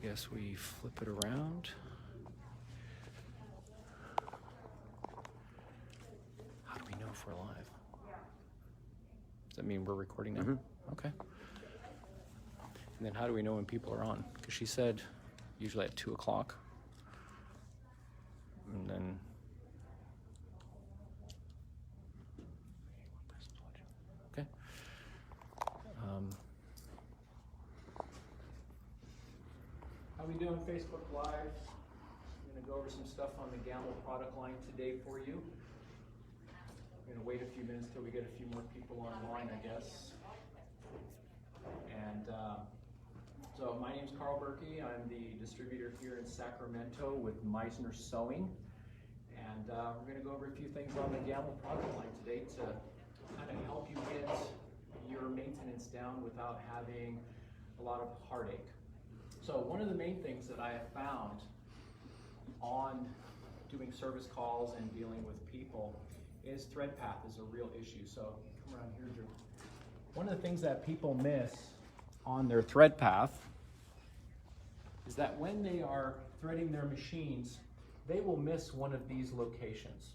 I guess we flip it around. How do we know if we're live? Does that mean we're recording now? Okay. And then how do we know when people are on? Because she said usually at 2 o'clock. And then okay. How we doing, Facebook Live? I'm going to go over some stuff on the Gamble product line today for you. I'm going to wait a few minutes till we get a few more people online, I guess. And so my name's Karl Berky. I'm the distributor here in Sacramento with Meisner Sewing. And we're going to go over a few things on the Gamble product line today to kind of help you get your maintenance down without having a lot of heartache. So one of the main things that I have found on doing service calls and dealing with people is thread path is a real issue. So come around here, Drew. One of the things that people miss on their thread path is that when they are threading their machines, they will miss one of these locations,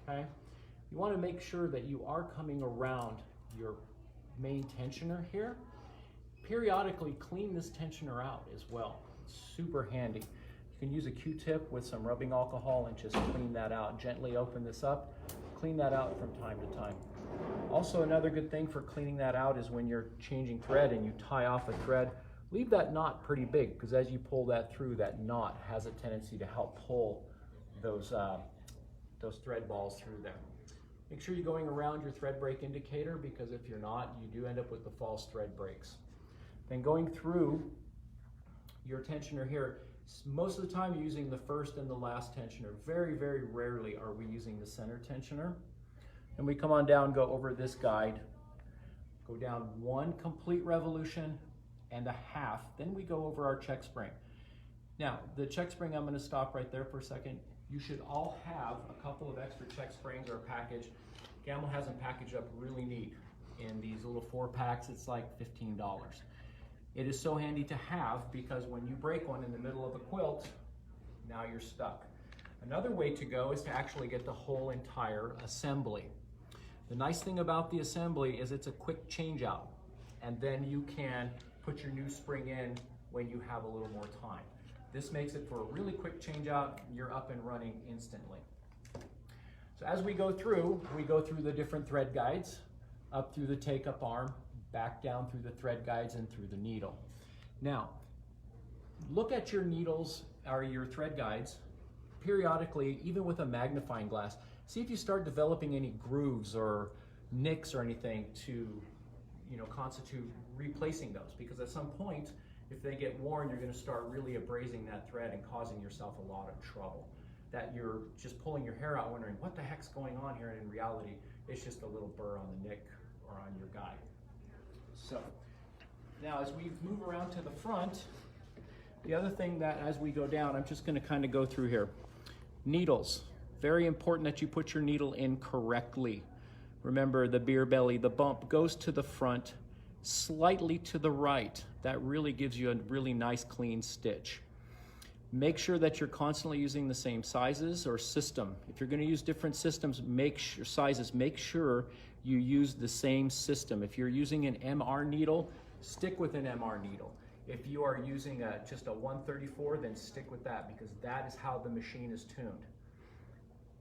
okay? You want to make sure that you are coming around your main tensioner here. Periodically clean this tensioner out as well. It's super handy. You can use a Q-tip with some rubbing alcohol and just clean that out. Gently open this up, clean that out from time to time. Also, another good thing for cleaning that out is when you're changing thread and you tie off a thread, leave that knot pretty big, because as you pull that through, that knot has a tendency to help pull those thread balls through there. Make sure you're going around your thread break indicator, because if you're not, you do end up with the false thread breaks. Then going through your tensioner here, most of the time you're using the first and the last tensioner. Very, very rarely are we using the center tensioner. And we come on down, go over this guide, go down 1 complete revolution and a half. Then we go over our check spring. Now, the check spring, I'm going to stop right there for a second. You should all have a couple of extra check springs or a package. Gamble has them packaged up really neat in these little 4-packs. It's like $15. It is so handy to have, because when you break one in the middle of a quilt, now you're stuck. Another way to go is to actually get the whole entire assembly. The nice thing about the assembly is it's a quick change out, and then you can put your new spring in when you have a little more time. This makes it for a really quick change out. You're up and running instantly. So as we go through the different thread guides, up through the take-up arm, back down through the thread guides and through the needle. Now, look at your needles or your thread guides periodically, even with a magnifying glass. See if you start developing any grooves or nicks or anything to, constitute replacing those, because at some point, if they get worn, you're going to start really abrasing that thread and causing yourself a lot of trouble. That you're just pulling your hair out wondering what the heck's going on here, and in reality, it's just a little burr on the nick or on your guide. So now as we move around to the front, the other thing that as we go down, I'm just going to kind of go through here. Needles. Very important that you put your needle in correctly. Remember, the beer belly, the bump goes to the front, slightly to the right. That really gives you a really nice clean stitch. Make sure that you're constantly using the same sizes or system. If you're going to use different systems, make sure you use the same system. If you're using an MR needle, stick with an MR needle. If you are using just a 134, then stick with that, because that is how the machine is tuned.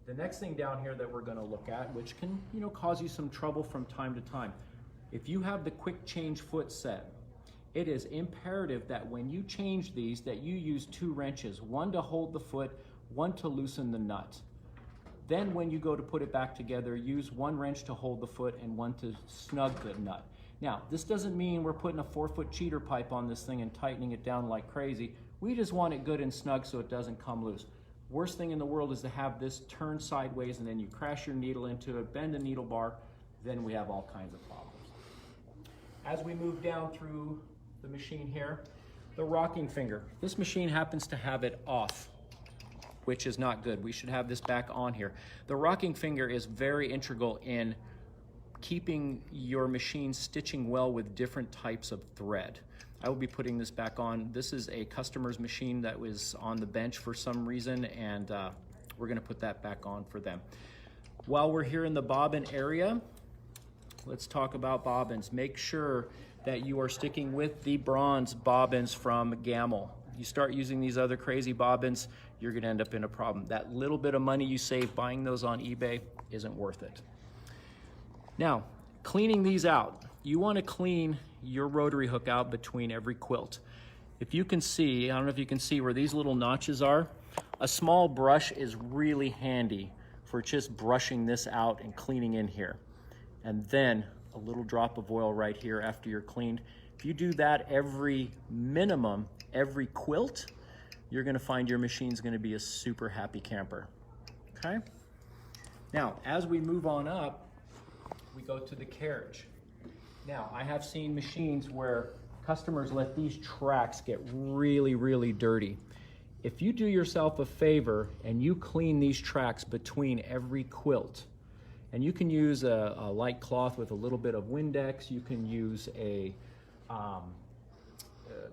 The next thing down here that we're going to look at, which can cause you some trouble from time to time, if you have the quick change foot set, it is imperative that when you change these, that you use 2 wrenches, one to hold the foot, one to loosen the nut. Then when you go to put it back together, use 1 wrench to hold the foot and 1 to snug the nut. Now, this doesn't mean we're putting a 4-foot cheater pipe on this thing and tightening it down like crazy. We just want it good and snug so it doesn't come loose. Worst thing in the world is to have this turn sideways and then you crash your needle into it, bend the needle bar, then we have all kinds of problems. As we move down through the machine here, the rocking finger. This machine happens to have it off, which is not good. We should have this back on here. The rocking finger is very integral in keeping your machine stitching well with different types of thread. I will be putting this back on. This is a customer's machine that was on the bench for some reason, and we're gonna put that back on for them. While we're here in the bobbin area, let's talk about bobbins. Make sure that you are sticking with the bronze bobbins from Gamble. You start using these other crazy bobbins, you're gonna end up in a problem. That little bit of money you save buying those on eBay isn't worth it. Now, cleaning these out. You wanna clean your rotary hook out between every quilt. If you can see, I don't know if you can see where these little notches are, a small brush is really handy for just brushing this out and cleaning in here. And then a little drop of oil right here after you're cleaned. If you do that every minimum, every quilt, you're gonna find your machine's gonna be a super happy camper, okay? Now, as we move on up, we go to the carriage. Now, I have seen machines where customers let these tracks get really, really dirty. If you do yourself a favor and you clean these tracks between every quilt, and you can use a light cloth with a little bit of Windex, you can use a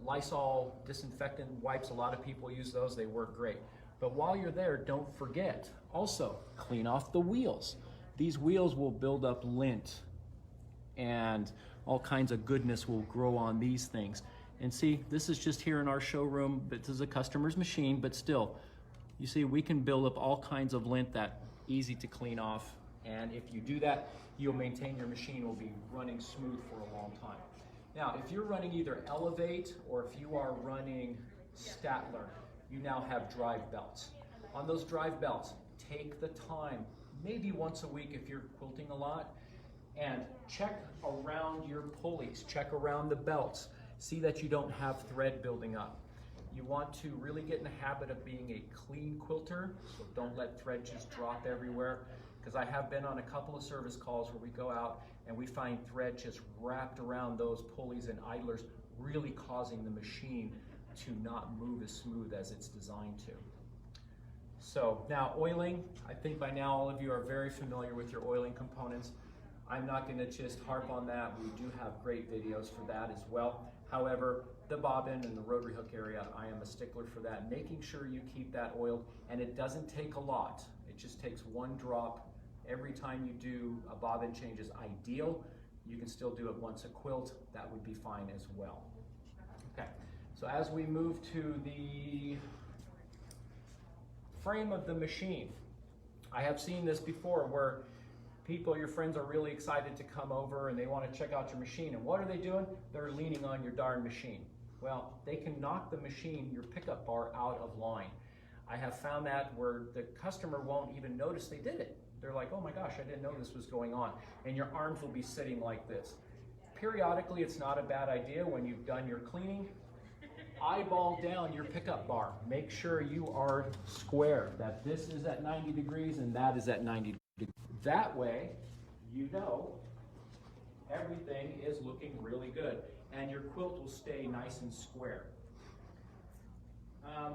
Lysol disinfectant wipes. A lot of people use those, they work great. But while you're there, don't forget, also clean off the wheels. These wheels will build up lint and all kinds of goodness will grow on these things. And see, this is just here in our showroom, but this is a customer's machine, but still, you see, we can build up all kinds of lint that easy to clean off. And if you do that, you'll maintain your machine will be running smooth for a long time. Now, if you're running either Elevate or if you are running Statler, you now have drive belts. On those drive belts, take the time, maybe once a week if you're quilting a lot, and check around your pulleys, check around the belts, see that you don't have thread building up. You want to really get in the habit of being a clean quilter, so don't let thread just drop everywhere, because I have been on a couple of service calls where we go out and we find thread just wrapped around those pulleys and idlers, really causing the machine to not move as smooth as it's designed to. So now oiling, I think by now all of you are very familiar with your oiling components. I'm not going to just harp on that. We do have great videos for that as well. However, the bobbin and the rotary hook area, I am a stickler for that. Making sure you keep that oiled, and it doesn't take a lot. It just takes one drop every time you do a bobbin change is ideal. You can still do it once a quilt. That would be fine as well. Okay, so as we move to the frame of the machine, I have seen this before where people, your friends are really excited to come over and they want to check out your machine. And what are they doing? They're leaning on your darn machine. Well, they can knock the machine, your pickup bar, out of line. I have found that where the customer won't even notice they did it. They're like, oh my gosh, I didn't know this was going on. And your arms will be sitting like this. Periodically, it's not a bad idea when you've done your cleaning. Eyeball down your pickup bar. Make sure you are square, that this is at 90 degrees and that is at 90 degrees. That way, you know everything is looking really good and your quilt will stay nice and square.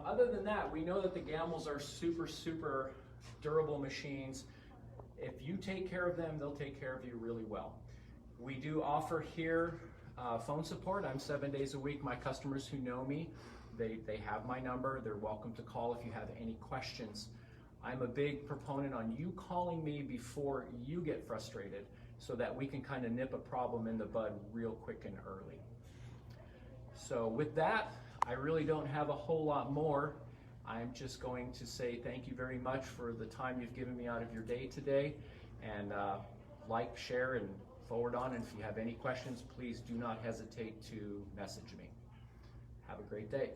Other than that, we know that the Gambles are super, super durable machines. If you take care of them, they'll take care of you really well. We do offer here phone support. I'm 7 days a week. My customers who know me, they have my number. They're welcome to call if you have any questions. I'm a big proponent on you calling me before you get frustrated so that we can kind of nip a problem in the bud real quick and early. So with that, I really don't have a whole lot more. I'm just going to say thank you very much for the time you've given me out of your day today, and like, share, and forward on. And if you have any questions, please do not hesitate to message me. Have a great day.